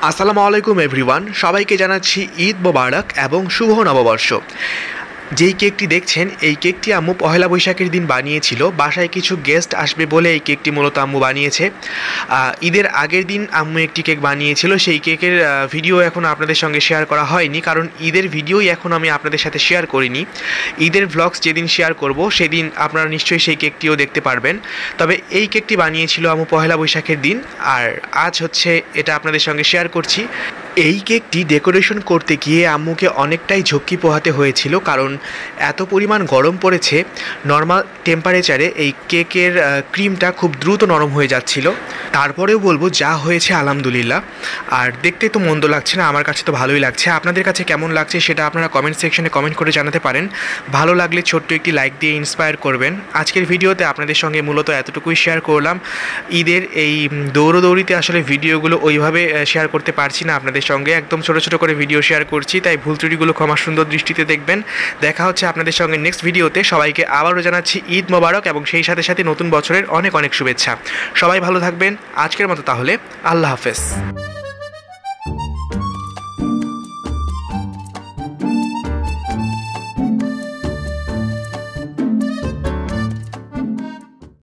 আসসালামু আলাইকুম এভরিওয়ান, সবাইকে জানাচ্ছি ঈদ মোবারক এবং শুভ নববর্ষ। যেই কেকটি দেখছেন এই কেকটি আম্মু পহেলা বৈশাখের দিন বানিয়েছিল। বাসায় কিছু গেস্ট আসবে বলে এই কেকটি মূলত আম্মু বানিয়েছে। ঈদের আগের দিন আম্মু একটি কেক বানিয়েছিল, সেই কেকের ভিডিও এখন আপনাদের সঙ্গে শেয়ার করা হয়নি, কারণ ঈদের ভিডিওই এখন আমি আপনাদের সাথে শেয়ার করিনি। ঈদের ভ্লগস যেদিন শেয়ার করব সেদিন আপনারা নিশ্চয়ই সেই কেকটিও দেখতে পারবেন। তবে এই কেকটি বানিয়েছিল আম্মু পহেলা বৈশাখের দিন, আর আজ হচ্ছে এটা আপনাদের সঙ্গে শেয়ার করছি। এই কেকটি ডেকোরেশন করতে গিয়ে আম্মুকে অনেকটাই ঝক্কি পোহাতে হয়েছিল, কারণ এত পরিমাণ গরম পড়েছে। নর্মাল টেম্পারেচারে এই কেকের ক্রিমটা খুব দ্রুত নরম হয়ে যাচ্ছিল। তারপরেও বলবো যা হয়েছে আলহামদুলিল্লাহ। আর দেখতে তো মন্দ লাগছে না, আমার কাছে তো ভালোই লাগছে। আপনাদের কাছে কেমন লাগছে সেটা আপনারা কমেন্ট সেকশনে কমেন্ট করে জানাতে পারেন। ভালো লাগলে ছোট্ট একটি লাইক দিয়ে ইন্সপায়ার করবেন। আজকের ভিডিওতে আপনাদের সঙ্গে মূলত এতটুকুই শেয়ার করলাম। ঈদের এই দৌড়োদৌড়িতে আসলে ভিডিওগুলো ওইভাবে শেয়ার করতে পারছি না আপনাদের সঙ্গে, একদম ছোট ছোট করে ভিডিও শেয়ার করছি, তাই ভুল ত্রুটিগুলো ক্ষমা সুন্দর দৃষ্টিতে দেখবেন। দেখা হচ্ছে আপনাদের সঙ্গে নেক্সট ভিডিওতে। সবাইকে আবারও জানাচ্ছি ঈদ মোবারক এবং সেই সাথে সাথে নতুন বছরের অনেক অনেক শুভেচ্ছা। সবাই ভালো থাকবেন। আজকের মতো তাহলে আল্লাহ হাফেজ।